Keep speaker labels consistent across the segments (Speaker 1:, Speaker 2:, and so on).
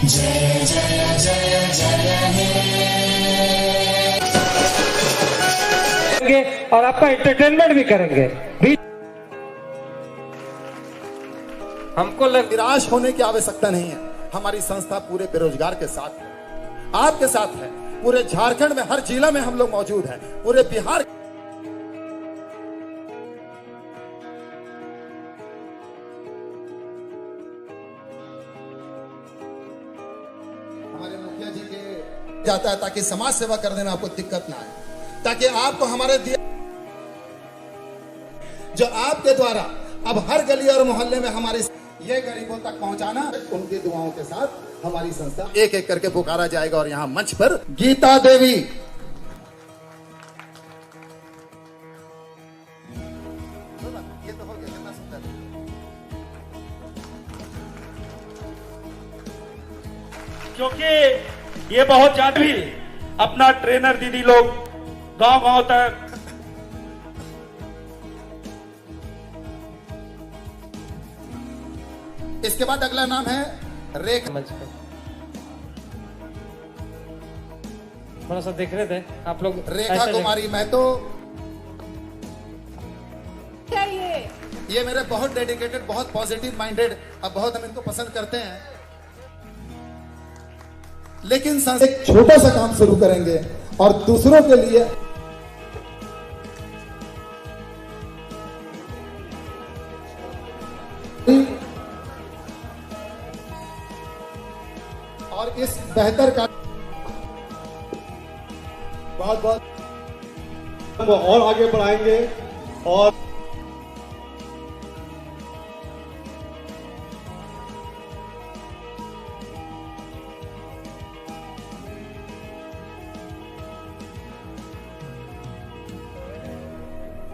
Speaker 1: जय जय जय जय हे और आपका एंटरटेनमेंट भी करेंगे।
Speaker 2: हमको निराश होने की आवश्यकता नहीं है। हमारी संस्था पूरे बेरोजगार के साथ है, आपके साथ है। पूरे झारखंड में हर जिला में हम लोग मौजूद हैं, पूरे बिहार। हमारे मुखिया जी के जाता है ताकि समाज सेवा करने में आपको दिक्कत ना आए, ताकि आपको हमारे दिए जो आपके द्वारा अब हर गली और मोहल्ले में हमारे ये गरीबों तक पहुंचाना, उनकी दुआओं के साथ हमारी संस्था एक एक करके पुकारा जाएगा। और यहाँ मंच पर गीता देवी, ये तो हो गया, कितना सुंदर।
Speaker 3: क्योंकि ये बहुत ज्यादा भी अपना ट्रेनर दीदी लोग गांव-गांव तक
Speaker 2: इसके बाद अगला नाम है रेखा।
Speaker 1: थोड़ा सा देख रहे थे आप लोग,
Speaker 2: रेखा कुमारी महतो।
Speaker 4: क्या
Speaker 2: ये मेरे बहुत डेडिकेटेड, बहुत पॉजिटिव माइंडेड, अब बहुत हम इनको पसंद करते हैं, लेकिन एक छोटा सा काम शुरू करेंगे और दूसरों के लिए और इस बेहतर का
Speaker 5: बहुत बहुत और आगे बढ़ाएंगे। और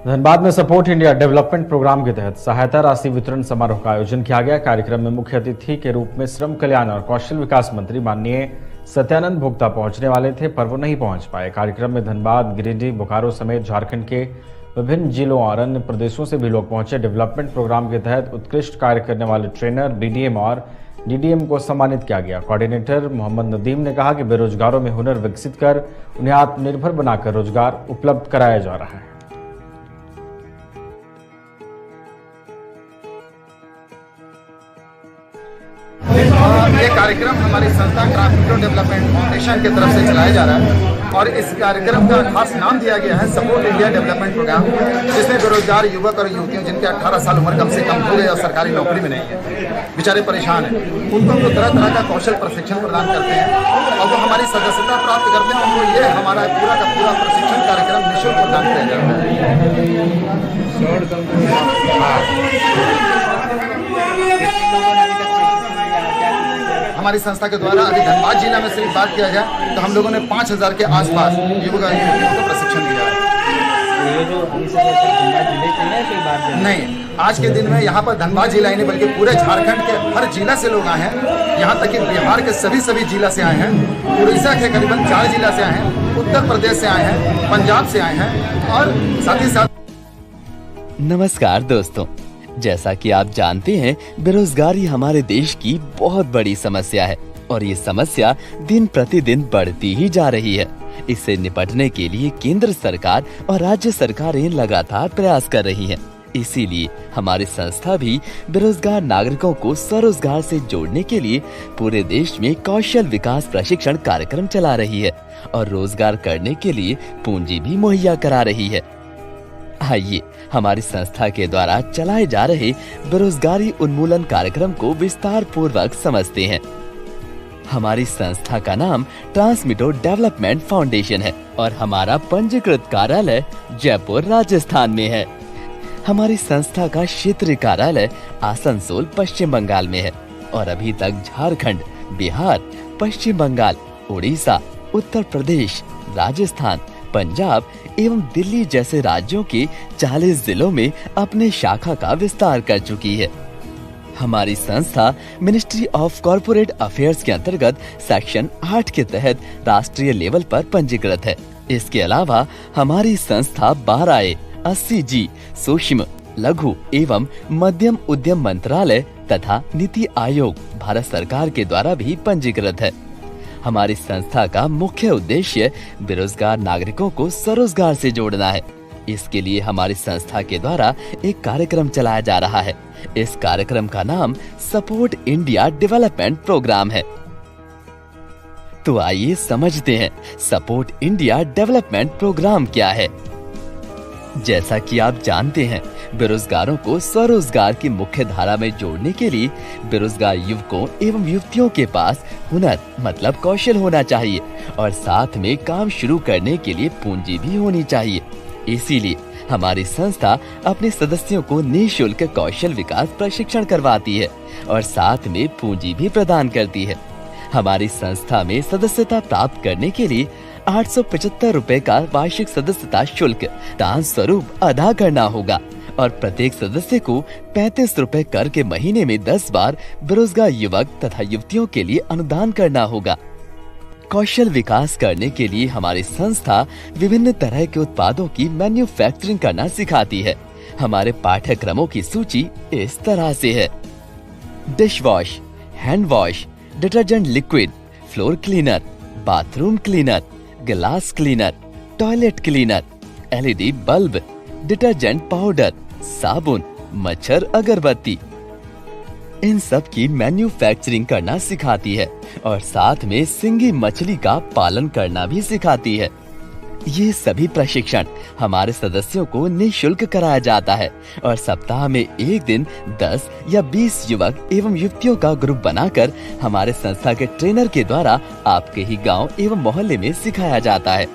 Speaker 6: धनबाद में सपोर्ट इंडिया डेवलपमेंट प्रोग्राम के तहत सहायता राशि वितरण समारोह का आयोजन किया गया। कार्यक्रम में मुख्य अतिथि के रूप में श्रम कल्याण और कौशल विकास मंत्री माननीय सत्यानंद भोक्ता पहुंचने वाले थे, पर वो नहीं पहुंच पाए। कार्यक्रम में धनबाद, गिरिडीह, बोकारो समेत झारखंड के विभिन्न जिलों और अन्य प्रदेशों से भी लोग पहुंचे। डेवलपमेंट प्रोग्राम के तहत उत्कृष्ट कार्य करने वाले ट्रेनर, बीडीएम और डीडीएम को सम्मानित किया गया। कोऑर्डिनेटर मोहम्मद नदीम ने कहा कि बेरोजगारों में हुनर विकसित कर उन्हें आत्मनिर्भर बनाकर रोजगार उपलब्ध कराया जा रहा है।
Speaker 2: ये कार्यक्रम हमारी संस्था ट्रांसमीटर डेवलपमेंट फाउंडेशन की तरफ से चलाया जा रहा है और इस कार्यक्रम का खास नाम दिया गया है सपोर्ट इंडिया डेवलपमेंट प्रोग्राम, जिसमें बेरोजगार युवक और युवतियों जिनके 18 साल उम्र कम से कम हो गए और सरकारी नौकरी में नहीं है, बेचारे परेशान हैं, उनको हम लोग तरह तरह का कौशल प्रशिक्षण प्रदान करते हैं और वो हमारी सदस्यता प्राप्त करते हैं। उनको ये हमारा पूरा का पूरा प्रशिक्षण कार्यक्रम निःशुल्क प्रदान किया जाता है। हमारी संस्था के द्वारा अभी धनबाद जिला में सिर्फ बात किया जाए तो हम लोगों ने 5000 के आसपास युवक और युवतियों को प्रशिक्षण दिया है। नहीं, आज के दिन में यहाँ पर धनबाद जिला ही नहीं बल्कि पूरे झारखंड के हर जिला से लोग आए हैं। यहाँ तक कि बिहार के सभी जिला से आए हैं, उड़ीसा के करीबन 4 जिला से आए हैं, उत्तर प्रदेश से आए हैं, पंजाब से आए हैं और साथ ही साथ।
Speaker 7: नमस्कार दोस्तों, जैसा कि आप जानते हैं, बेरोजगारी हमारे देश की बहुत बड़ी समस्या है और ये समस्या दिन प्रतिदिन बढ़ती ही जा रही है। इससे निपटने के लिए केंद्र सरकार और राज्य सरकारें लगातार प्रयास कर रही हैं। इसीलिए हमारी संस्था भी बेरोजगार नागरिकों को स्वरोजगार से जोड़ने के लिए पूरे देश में कौशल विकास प्रशिक्षण कार्यक्रम चला रही है और रोजगार करने के लिए पूंजी भी मुहैया करा रही है। आइए हमारी संस्था के द्वारा चलाए जा रहे बेरोजगारी उन्मूलन कार्यक्रम को विस्तार पूर्वक समझते हैं। हमारी संस्था का नाम ट्रांसमीटर डेवलपमेंट फाउंडेशन है और हमारा पंजीकृत कार्यालय जयपुर, राजस्थान में है। हमारी संस्था का क्षेत्रीय कार्यालय आसनसोल, पश्चिम बंगाल में है और अभी तक झारखंड, बिहार, पश्चिम बंगाल, उड़ीसा, उत्तर प्रदेश, राजस्थान, पंजाब एवं दिल्ली जैसे राज्यों के 40 जिलों में अपने शाखा का विस्तार कर चुकी है। हमारी संस्था मिनिस्ट्री ऑफ कॉर्पोरेट अफेयर्स के अंतर्गत सेक्शन 8 के तहत राष्ट्रीय लेवल पर पंजीकृत है। इसके अलावा हमारी संस्था 12A, 80G सूक्ष्म, लघु एवं मध्यम उद्यम मंत्रालय तथा नीति आयोग भारत सरकार के द्वारा भी पंजीकृत है। हमारी संस्था का मुख्य उद्देश्य बेरोजगार नागरिकों को स्वरोजगार से जोड़ना है। इसके लिए हमारी संस्था के द्वारा एक कार्यक्रम चलाया जा रहा है। इस कार्यक्रम का नाम सपोर्ट इंडिया डेवलपमेंट प्रोग्राम है। तो आइए समझते हैं सपोर्ट इंडिया डेवलपमेंट प्रोग्राम क्या है। जैसा कि आप जानते हैं, बेरोजगारों को स्वरोजगार की मुख्य धारा में जोड़ने के लिए बेरोजगार युवकों एवं युवतियों के पास हुनर मतलब कौशल होना चाहिए और साथ में काम शुरू करने के लिए पूंजी भी होनी चाहिए। इसीलिए हमारी संस्था अपने सदस्यों को निःशुल्क कौशल विकास प्रशिक्षण करवाती है और साथ में पूंजी भी प्रदान करती है। हमारी संस्था में सदस्यता प्राप्त करने के लिए 875 रुपए का वार्षिक सदस्यता शुल्क दान स्वरूप अदा करना होगा और प्रत्येक सदस्य को 35 रुपए कर के महीने में 10 बार बेरोजगार युवक तथा युवतियों के लिए अनुदान करना होगा। कौशल विकास करने के लिए हमारी संस्था विभिन्न तरह के उत्पादों की मैन्युफैक्चरिंग करना सिखाती है। हमारे पाठ्यक्रमों की सूची इस तरह से है: dish wash, hand wash, detergent liquid, floor cleaner, bathroom cleaner, glass cleaner, toilet cleaner, LED bulb, detergent powder, साबुन, मच्छर अगरबत्ती, इन सब की मैन्युफैक्चरिंग करना सिखाती है और साथ में सिंगी मछली का पालन करना भी सिखाती है। ये सभी प्रशिक्षण हमारे सदस्यों को निःशुल्क कराया जाता है और सप्ताह में एक दिन 10 या 20 युवक एवं युवतियों का ग्रुप बनाकर हमारे संस्था के ट्रेनर के द्वारा आपके ही गांव एवं मोहल्ले में सिखाया जाता है।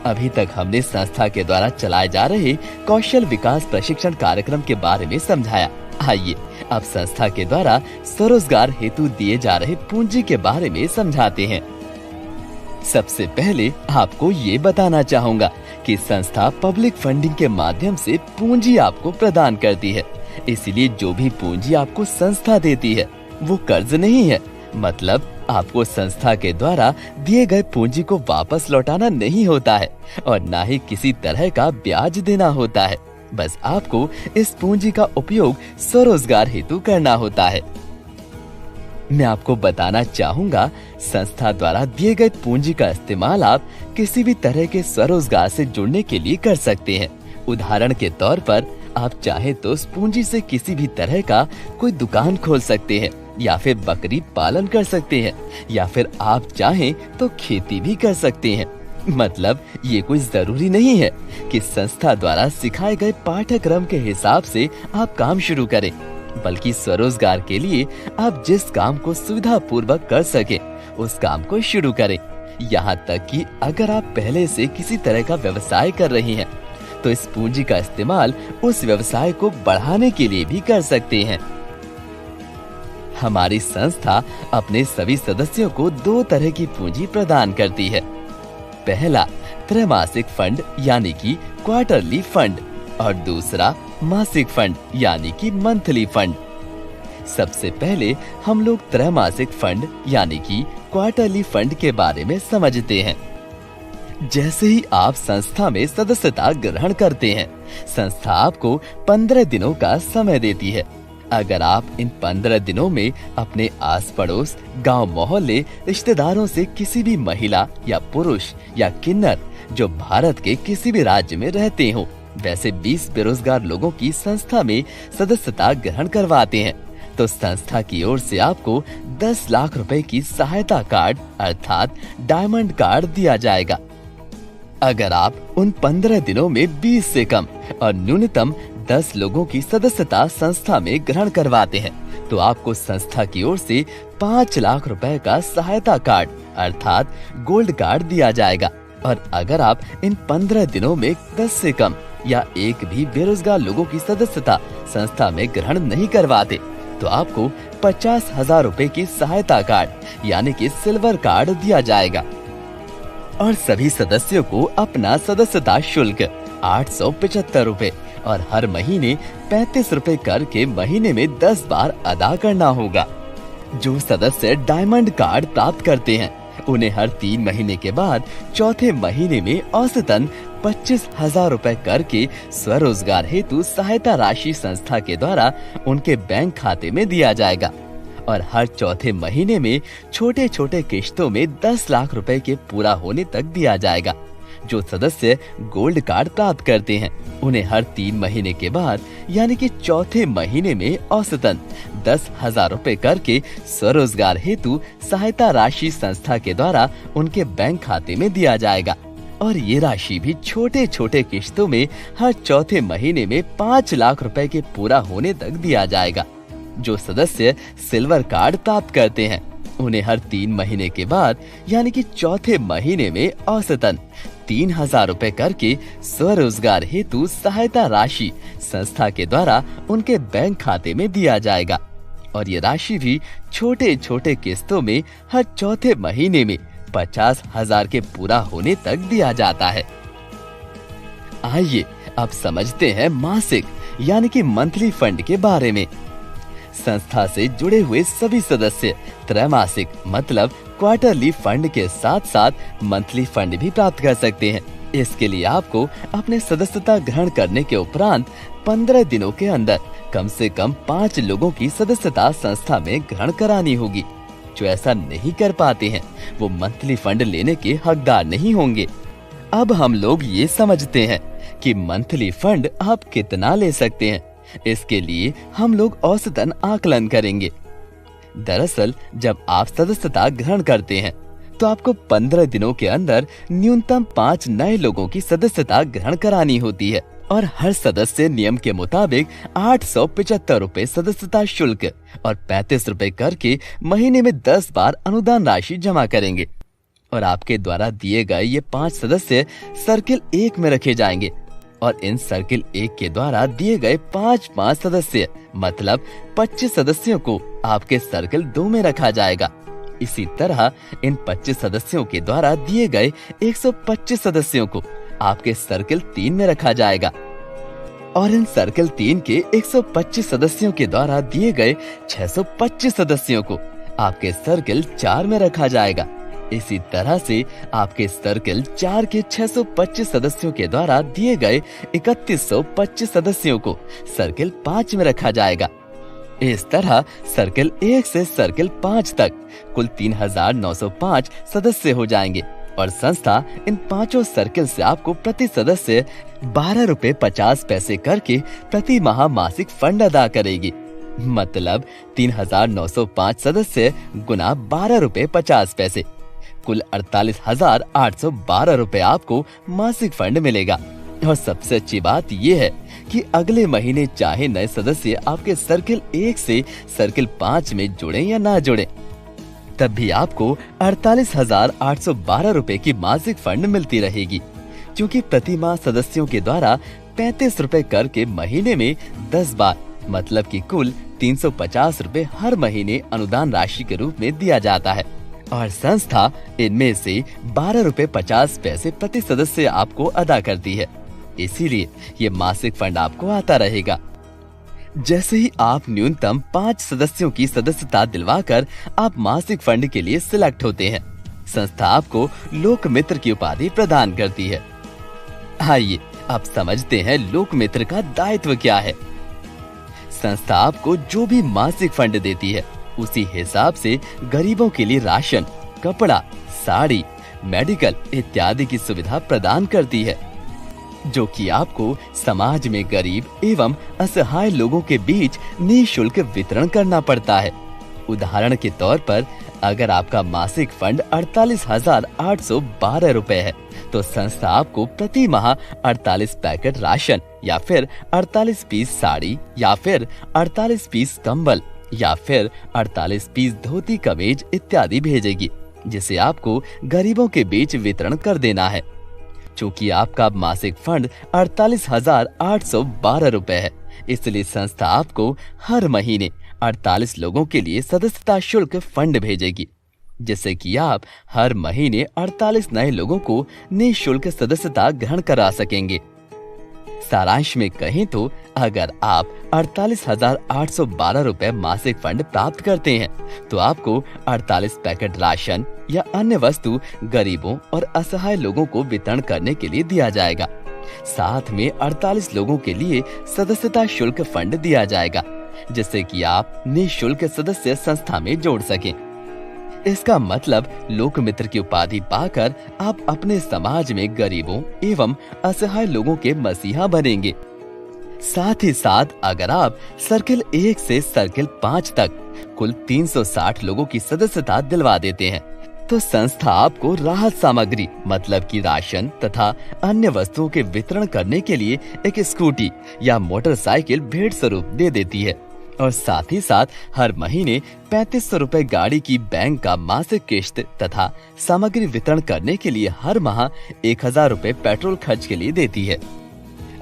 Speaker 7: अभी तक हमने संस्था के द्वारा चलाए जा रहे कौशल विकास प्रशिक्षण कार्यक्रम के बारे में समझाया। आइए अब संस्था के द्वारा स्वरोजगार हेतु दिए जा रहे पूंजी के बारे में समझाते हैं। सबसे पहले आपको ये बताना चाहूँगा कि संस्था पब्लिक फंडिंग के माध्यम से पूंजी आपको प्रदान करती है। इसलिए जो भी पूंजी आपको संस्था देती है वो कर्ज नहीं है। मतलब आपको संस्था के द्वारा दिए गए पूंजी को वापस लौटाना नहीं होता है और ना ही किसी तरह का ब्याज देना होता है। बस आपको इस पूंजी का उपयोग स्वरोजगार हेतु करना होता है। मैं आपको बताना चाहूँगा, संस्था द्वारा दिए गए पूंजी का इस्तेमाल आप किसी भी तरह के स्वरोजगार से जुड़ने के लिए कर सकते हैं। उदाहरण के तौर पर आप चाहे तो उस पूंजी से किसी भी तरह का कोई दुकान खोल सकते हैं या फिर बकरी पालन कर सकते हैं या फिर आप चाहें तो खेती भी कर सकते हैं। मतलब ये कोई जरूरी नहीं है कि संस्था द्वारा सिखाए गए पाठ्यक्रम के हिसाब से आप काम शुरू करें, बल्कि स्वरोजगार के लिए आप जिस काम को सुविधा पूर्वक कर सके उस काम को शुरू करें। यहाँ तक कि अगर आप पहले से किसी तरह का व्यवसाय कर रही हैं, तो इस पूंजी का इस्तेमाल उस व्यवसाय को बढ़ाने के लिए भी कर सकते हैं। हमारी संस्था अपने सभी सदस्यों को 2 तरह की पूंजी प्रदान करती है। पहला त्रैमासिक फंड यानी कि क्वार्टरली फंड और दूसरा मासिक फंड यानी कि मंथली फंड। सबसे पहले हम लोग त्रैमासिक फंड यानी कि क्वार्टरली फंड के बारे में समझते हैं। जैसे ही आप संस्था में सदस्यता ग्रहण करते हैं, संस्था आपको 15 दिनों का समय देती है। अगर आप इन 15 दिनों में अपने आस पड़ोस, गांव, मोहल्ले, रिश्तेदारों से किसी भी महिला या पुरुष या किन्नर जो भारत के किसी भी राज्य में रहते हो, वैसे 20 बेरोजगार लोगों की संस्था में सदस्यता ग्रहण करवाते हैं, तो संस्था की ओर से आपको 10 लाख रुपए की सहायता कार्ड अर्थात डायमंड कार्ड दिया जाएगा। अगर आप उन 15 दिनों में 20 से कम और न्यूनतम 10 लोगों की सदस्यता संस्था में ग्रहण करवाते हैं, तो आपको संस्था की ओर से 5 लाख रुपए का सहायता कार्ड अर्थात गोल्ड कार्ड दिया जाएगा। और अगर आप इन 15 दिनों में 10 से कम या एक भी बेरोजगार लोगों की सदस्यता संस्था में ग्रहण नहीं करवाते, तो आपको 50,000 रुपए की सहायता कार्ड यानी कि सिल्वर कार्ड दिया जाएगा। और सभी सदस्यों को अपना सदस्यता शुल्क 875 रुपए और हर महीने 35 रुपए करके महीने में 10 बार अदा करना होगा। जो सदस्य डायमंड कार्ड प्राप्त करते हैं उन्हें हर 3 महीने के बाद चौथे महीने में औसतन 25,000 रुपए करके स्वरोजगार हेतु सहायता राशि संस्था के द्वारा उनके बैंक खाते में दिया जाएगा और हर चौथे महीने में छोटे छोटे किश्तों में 10 लाख रुपए के पूरा होने तक दिया जाएगा। जो सदस्य गोल्ड कार्ड प्राप्त करते हैं उन्हें हर 3 महीने के बाद यानी कि चौथे महीने में औसतन 10,000 रुपए करके स्वरोजगार हेतु सहायता राशि संस्था के द्वारा उनके बैंक खाते में दिया जाएगा और ये राशि भी छोटे छोटे किश्तों में हर चौथे महीने में 5 लाख रुपए के पूरा होने तक दिया जाएगा। जो सदस्य सिल्वर कार्ड प्राप्त करते हैं उन्हें हर 3 महीने के बाद यानी कि चौथे महीने में औसतन 3,000 रुपए करके स्वरोजगार हेतु सहायता राशि संस्था के द्वारा उनके बैंक खाते में दिया जाएगा और ये राशि भी छोटे छोटे किस्तों में हर चौथे महीने में 50,000 के पूरा होने तक दिया जाता है। आइए अब समझते हैं मासिक यानी कि मंथली फंड के बारे में। संस्था से जुड़े हुए सभी सदस्य त्रैमासिक मतलब क्वार्टरली फंड के साथ साथ मंथली फंड भी प्राप्त कर सकते हैं। इसके लिए आपको अपने सदस्यता ग्रहण करने के उपरांत 15 दिनों के अंदर कम से कम 5 लोगों की सदस्यता संस्था में ग्रहण करानी होगी। जो ऐसा नहीं कर पाते हैं वो मंथली फंड लेने के हकदार नहीं होंगे। अब हम लोग ये समझते हैं कि मंथली फंड आप कितना ले सकते हैं। इसके लिए हम लोग औसतन आकलन करेंगे। दरअसल जब आप सदस्यता ग्रहण करते हैं तो आपको 15 दिनों के अंदर न्यूनतम 5 नए लोगों की सदस्यता ग्रहण करानी होती है और हर सदस्य नियम के मुताबिक 875 रुपए सदस्यता शुल्क और 35 रुपए करके महीने में 10 बार अनुदान राशि जमा करेंगे और आपके द्वारा दिए गए ये 5 सदस्य सर्किल 1 में रखे जाएंगे और इन सर्किल 1 के द्वारा दिए गए 5 सदस्य मतलब 25 सदस्यों को आपके सर्किल 2 में रखा जाएगा। इसी तरह इन 25 सदस्यों के द्वारा दिए गए 125 सदस्यों को आपके सर्किल 3 में रखा जाएगा और इन सर्किल 3 के 125 सदस्यों के द्वारा दिए गए 625 सदस्यों को आपके सर्किल 4 में रखा जाएगा। इसी तरह से आपके सर्किल 4 के 625 सदस्यों के द्वारा दिए गए 3125 सदस्यों को सर्किल 5 में रखा जाएगा। इस तरह सर्किल 1 से सर्किल 5 तक कुल 3,905 सदस्य हो जाएंगे और संस्था इन 5 सर्किल से आपको प्रति सदस्य 12 रुपए 50 पैसे करके प्रति माह मासिक फंड अदा करेगी। मतलब 3,905 सदस्य गुना 12 रुपए 50 पैसे कुल 48,812 रुपए आपको मासिक फंड मिलेगा। और सबसे अच्छी बात यह है कि अगले महीने चाहे नए सदस्य आपके सर्किल 1 से सर्किल 5 में जुड़े या ना जुड़े तब भी आपको 48,812 रुपए की मासिक फंड मिलती रहेगी, क्योंकि प्रति माह सदस्यों के द्वारा 35 रुपए कर के महीने में 10 बार मतलब कि कुल 350 रुपए हर महीने अनुदान राशि के रूप में दिया जाता है और संस्था इनमें से 12 रुपए 50 पैसे प्रति सदस्य आपको अदा करती है। इसीलिए ये मासिक फंड आपको आता रहेगा। जैसे ही आप न्यूनतम 5 सदस्यों की सदस्यता दिलवाकर आप मासिक फंड के लिए सिलेक्ट होते हैं, संस्था आपको लोक मित्र की उपाधि प्रदान करती है। आइए अब समझते हैं लोक मित्र का दायित्व क्या है। संस्था आपको जो भी मासिक फंड देती है उसी हिसाब से गरीबों के लिए राशन, कपड़ा, साड़ी, मेडिकल इत्यादि की सुविधा प्रदान करती है, जो कि आपको समाज में गरीब एवं असहाय लोगों के बीच निःशुल्क वितरण करना पड़ता है। उदाहरण के तौर पर अगर आपका मासिक फंड 48,812 रुपए है तो संस्था आपको प्रति माह 48 पैकेट राशन या फिर 48 पीस साड़ी या फिर 48 पीस कंबल या फिर 48 पीस धोती कमीज इत्यादि भेजेगी, जिसे आपको गरीबों के बीच वितरण कर देना है। चूँकि आपका मासिक फंड 48,812 रुपए है, इसलिए संस्था आपको हर महीने 48 लोगों के लिए सदस्यता शुल्क फंड भेजेगी, जिससे कि आप हर महीने 48 नए लोगों को निःशुल्क सदस्यता ग्रहण करा सकेंगे। सारांश में कहें तो अगर आप 48,812 रुपए मासिक फंड प्राप्त करते हैं तो आपको 48 पैकेट राशन या अन्य वस्तु गरीबों और असहाय लोगों को वितरण करने के लिए दिया जाएगा। साथ में 48 लोगों के लिए सदस्यता शुल्क फंड दिया जाएगा, जिससे कि आप निःशुल्क सदस्य संस्था में जोड़ सकें। इसका मतलब लोक मित्र की उपाधि पाकर आप अपने समाज में गरीबों एवं असहाय लोगों के मसीहा बनेंगे। साथ ही साथ अगर आप सर्किल 1 से सर्किल 5 तक कुल 360 लोगों की सदस्यता दिलवा देते हैं तो संस्था आपको राहत सामग्री मतलब कि राशन तथा अन्य वस्तुओं के वितरण करने के लिए एक स्कूटी या मोटरसाइकिल भेंट स्वरूप दे देती है और साथ ही साथ हर महीने 3500 रुपए गाड़ी की बैंक का मासिक किश्त तथा सामग्री वितरण करने के लिए हर माह 1000 रुपए पेट्रोल खर्च के लिए देती है।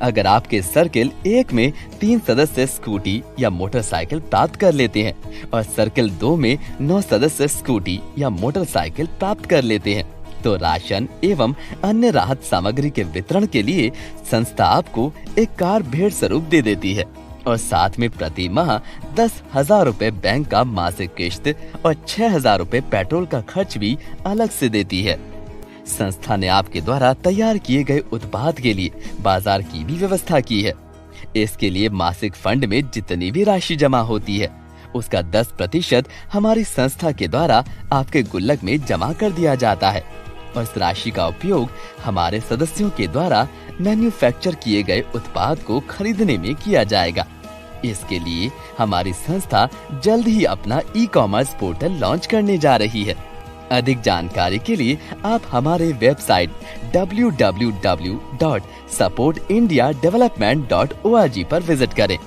Speaker 7: अगर आपके सर्किल 1 में 3 सदस्य स्कूटी या मोटरसाइकिल प्राप्त कर लेते हैं और सर्किल 2 में 9 सदस्य स्कूटी या मोटरसाइकिल प्राप्त कर लेते हैं तो राशन एवं अन्य राहत सामग्री के वितरण के लिए संस्था आपको एक कार भेंट स्वरूप दे देती है और साथ में प्रति माह 10,000 रुपए बैंक का मासिक किश्त और 6,000 रुपए पेट्रोल का खर्च भी अलग से देती है। संस्था ने आपके द्वारा तैयार किए गए उत्पाद के लिए बाजार की भी व्यवस्था की है। इसके लिए मासिक फंड में जितनी भी राशि जमा होती है उसका 10% हमारी संस्था के द्वारा आपके गुल्लक में जमा कर दिया जाता है और इस राशि का उपयोग हमारे सदस्यों के द्वारा मैन्युफैक्चर किए गए उत्पाद को खरीदने में किया जाएगा। इसके लिए हमारी संस्था जल्द ही अपना ई-कॉमर्स पोर्टल लॉन्च करने जा रही है। अधिक जानकारी के लिए आप हमारे वेबसाइट www.supportindiadevelopment.org पर विजिट करें।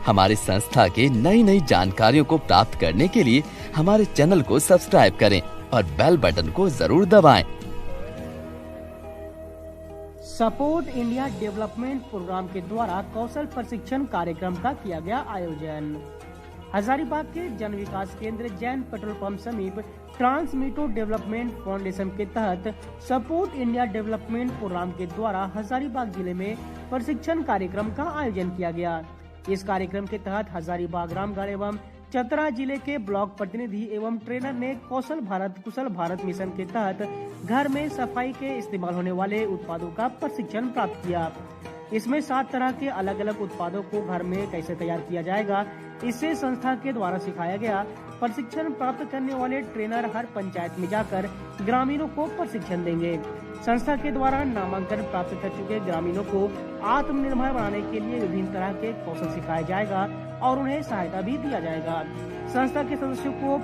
Speaker 7: हमारी संस्था के नई जानकारियों को प्राप्त करने के लिए हमारे चैनल को सब्सक्राइब करें और बेल बटन को जरूर दबाएं।
Speaker 4: सपोर्ट इंडिया डेवलपमेंट प्रोग्राम के द्वारा कौशल प्रशिक्षण कार्यक्रम का किया गया आयोजन। हजारीबाग के जन विकास केंद्र जैन पेट्रोल पंप समीप ट्रांसमीटो डेवलपमेंट फाउंडेशन के तहत सपोर्ट इंडिया डेवलपमेंट प्रोग्राम के द्वारा हजारीबाग जिले में प्रशिक्षण कार्यक्रम का आयोजन किया गया। इस कार्यक्रम के तहत हजारीबाग, रामगढ़ एवं चतरा जिले के ब्लॉक प्रतिनिधि एवं ट्रेनर ने कौशल भारत कुशल भारत मिशन के तहत घर में सफाई के इस्तेमाल होने वाले उत्पादों का प्रशिक्षण प्राप्त किया। इसमें 7 तरह के अलग अलग उत्पादों को घर में कैसे तैयार किया जाएगा, इससे संस्था के द्वारा सिखाया गया। प्रशिक्षण प्राप्त करने वाले ट्रेनर हर पंचायत में जाकर ग्रामीणों को प्रशिक्षण देंगे। संस्था के द्वारा नामांकन प्राप्त कर चुके ग्रामीणों को आत्मनिर्भर बनाने के लिए विभिन्न तरह के कौशल सिखाया जाएगा और उन्हें सहायता भी दिया जाएगा। संस्था के सदस्यों को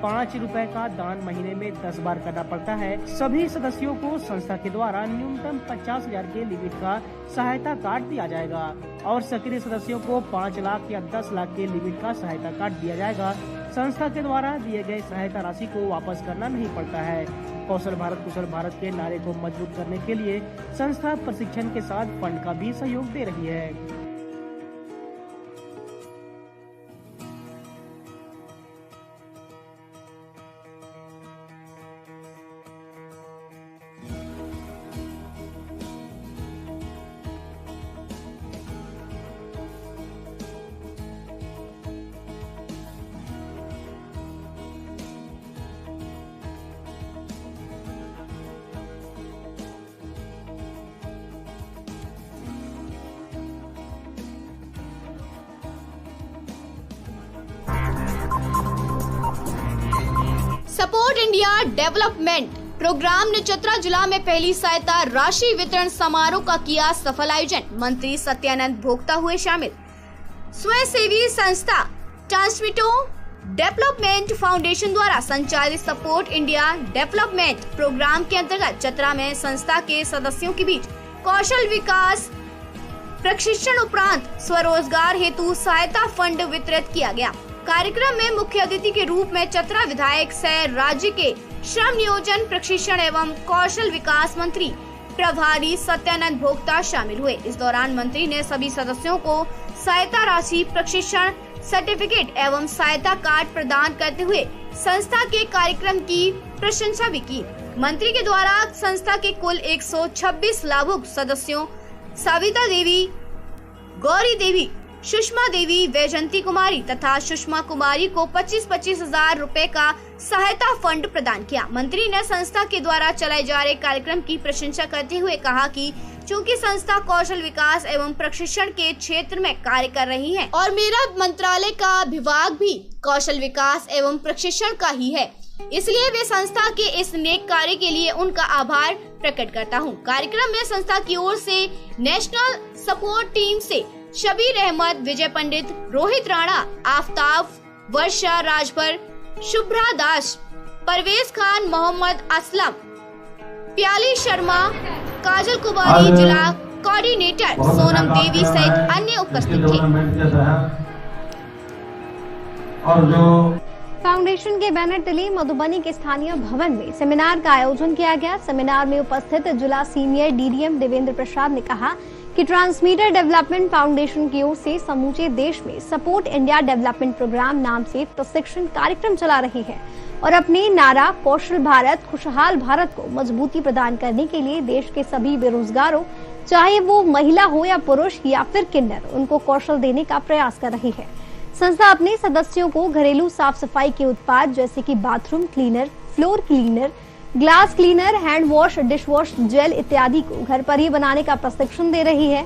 Speaker 4: 5 रुपए का दान महीने में 10 बार करना पड़ता है। सभी सदस्यों को संस्था के द्वारा न्यूनतम 50,000 के लिमिट का सहायता कार्ड दिया जाएगा और सक्रिय सदस्यों को 5 लाख या 10 लाख के लिमिट का सहायता कार्ड दिया जाएगा। संस्था के द्वारा दिए गए सहायता राशि को वापस करना नहीं पड़ता है। कौशल भारत कुशल भारत के नारे को मजबूत करने के लिए संस्था प्रशिक्षण के साथ फंड का भी सहयोग दे रही है।
Speaker 8: सपोर्ट इंडिया डेवलपमेंट प्रोग्राम ने चतरा जिला में पहली सहायता राशि वितरण समारोह का किया सफल आयोजन। मंत्री सत्यानंद भोक्ता हुए शामिल। स्वयंसेवी संस्था ट्रांसमीटो डेवलपमेंट फाउंडेशन द्वारा संचालित सपोर्ट इंडिया डेवलपमेंट प्रोग्राम के अंतर्गत चतरा में संस्था के सदस्यों के बीच कौशल विकास प्रशिक्षण उपरांत स्वरोजगार हेतु सहायता फंड वितरित किया गया। कार्यक्रम में मुख्य अतिथि के रूप में चतरा विधायक सह राज्य के श्रम नियोजन प्रशिक्षण एवं कौशल विकास मंत्री प्रभारी सत्यानंद भोक्ता शामिल हुए। इस दौरान मंत्री ने सभी सदस्यों को सहायता राशि, प्रशिक्षण सर्टिफिकेट एवं सहायता कार्ड प्रदान करते हुए संस्था के कार्यक्रम की प्रशंसा भी की। मंत्री के द्वारा संस्था के कुल 126 लाभुक सदस्यों सविता देवी, गौरी देवी, सुषमा देवी, वैजंती कुमारी तथा सुषमा कुमारी को 25-25 हजार रूपए का सहायता फंड प्रदान किया। मंत्री ने संस्था के द्वारा चलाए जा रहे कार्यक्रम की प्रशंसा करते हुए कहा कि चूंकि संस्था कौशल विकास एवं प्रशिक्षण के क्षेत्र में कार्य कर रही है और मेरा मंत्रालय का विभाग भी कौशल विकास एवं प्रशिक्षण का ही है, इसलिए वे संस्था के इस नेक कार्य के लिए उनका आभार प्रकट करता हूं। कार्यक्रम में संस्था की ओर से नेशनल सपोर्ट टीम से शबीर अहमद, विजय पंडित, रोहित राणा, आफ्ताब, वर्षा राजभर, शुभ्रा दास, परवेज खान, मोहम्मद असलम, प्याली शर्मा, काजल कुमारी, जिला कोऑर्डिनेटर सोनम देवी सहित अन्य उपस्थित थे।
Speaker 9: फाउंडेशन के बैनर तले मधुबनी के स्थानीय भवन में सेमिनार का आयोजन किया गया। सेमिनार में उपस्थित जिला सीनियर डीडीएम देवेंद्र प्रसाद ने कहा कि ट्रांसमीटर डेवलपमेंट फाउंडेशन की ओर से समूचे देश में सपोर्ट इंडिया डेवलपमेंट प्रोग्राम नाम से प्रशिक्षण कार्यक्रम चला रही है और अपने नारा कौशल भारत खुशहाल भारत को मजबूती प्रदान करने के लिए देश के सभी बेरोजगारों, चाहे वो महिला हो या पुरुष या फिर किन्नर, उनको कौशल देने का प्रयास कर रही है। संस्था अपने सदस्यों को घरेलू साफ सफाई के उत्पाद जैसे कि bathroom cleaner, floor cleaner, glass cleaner, hand wash, dish wash jail इत्यादि को घर पर ही बनाने का प्रशिक्षण दे रही है।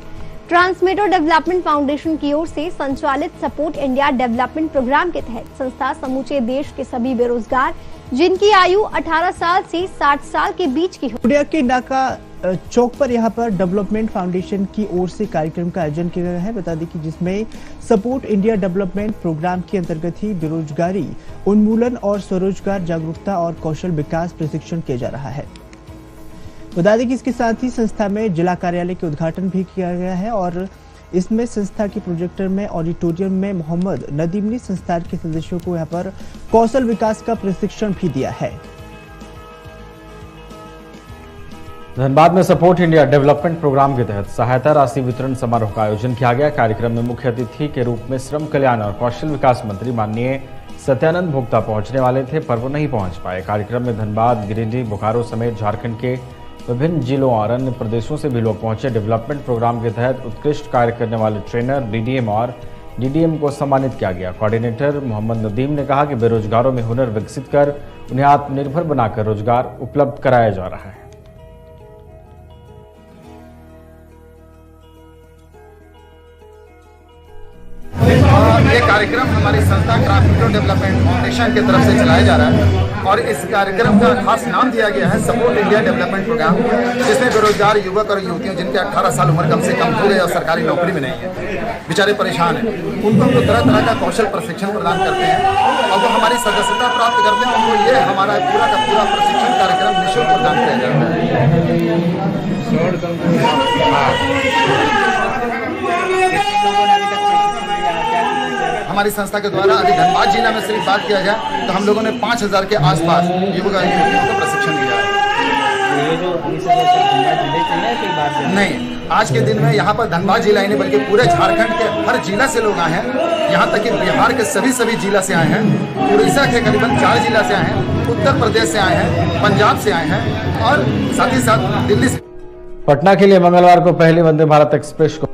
Speaker 9: ट्रांसमीटर डेवलपमेंट फाउंडेशन की ओर से संचालित सपोर्ट इंडिया डेवलपमेंट प्रोग्राम के तहत संस्था समूचे देश के सभी बेरोजगार जिनकी आयु 18 साल से 60 साल के बीच की हो।
Speaker 10: के नाका चौक पर यहाँ पर डेवलपमेंट फाउंडेशन की ओर से कार्यक्रम का आयोजन किया गया है। बता दें कि जिसमें सपोर्ट इंडिया डेवलपमेंट प्रोग्राम के अंतर्गत ही बेरोजगारी उन्मूलन और स्वरोजगार जागरूकता और कौशल विकास प्रशिक्षण किया जा रहा है। बता दें कि इसके साथ ही संस्था में जिला कार्यालय के उद्घाटन भी किया गया है और इसमें संस्था के प्रोजेक्टर में ऑडिटोरियम में मोहम्मद नदीम ने संस्था के सदस्यों को यहाँ पर कौशल विकास का प्रशिक्षण भी दिया है।
Speaker 6: धनबाद में सपोर्ट इंडिया डेवलपमेंट प्रोग्राम के तहत सहायता राशि वितरण समारोह का आयोजन किया गया। कार्यक्रम में मुख्य अतिथि के रूप में श्रम कल्याण और कौशल विकास मंत्री माननीय सत्यानंद भोक्ता पहुंचने वाले थे, पर वो नहीं पहुंच पाए। कार्यक्रम में धनबाद, गिरिडीह, बोकारो समेत झारखंड के विभिन्न जिलों और अन्य प्रदेशों से भी लोग पहुंचे। डेवलपमेंट प्रोग्राम के तहत उत्कृष्ट कार्य करने वाले ट्रेनर, बीडीएम और डीडीएम को सम्मानित किया गया। कोऑर्डिनेटर मोहम्मद नदीम ने कहा कि बेरोजगारों में हुनर विकसित कर उन्हें आत्मनिर्भर बनाकर रोजगार उपलब्ध कराया जा रहा है।
Speaker 2: ये कार्यक्रम हमारी संस्था ट्रांसमीटर डेवलपमेंट फाउंडेशन की तरफ से चलाया जा रहा है और इस कार्यक्रम का खास नाम दिया गया है सपोर्ट इंडिया डेवलपमेंट प्रोग्राम, जिसमें बेरोजगार युवक और युवतियों जिनके 18 साल उम्र कम से कम पूरे और सरकारी नौकरी में नहीं है, बेचारे परेशान हैं, उनको हम तरह तरह का कौशल प्रशिक्षण प्रदान करते हैं और वो हमारी सदस्यता प्राप्त करते हैं। उनको ये हमारा पूरा का पूरा प्रशिक्षण कार्यक्रम निःशुल्क प्रदान किया जाता है। हमारी संस्था के द्वारा अभी धनबाद जिला में सिर्फ बात किया जाए तो हम लोगों ने 5000 के आसपास युवक और युवतियों को प्रशिक्षण दिया है। नहीं, आज के दिन में यहाँ पर धनबाद जिला ही नहीं बल्कि पूरे झारखंड के हर जिला से लोग आए हैं। यहाँ तक कि बिहार के सभी जिला से आए हैं, उड़ीसा के करीबन 4 जिला से आए हैं, उत्तर प्रदेश से आए हैं, पंजाब से आए हैं और साथ ही साथ दिल्ली से।
Speaker 6: पटना के लिए मंगलवार को पहली वंदे भारत एक्सप्रेस को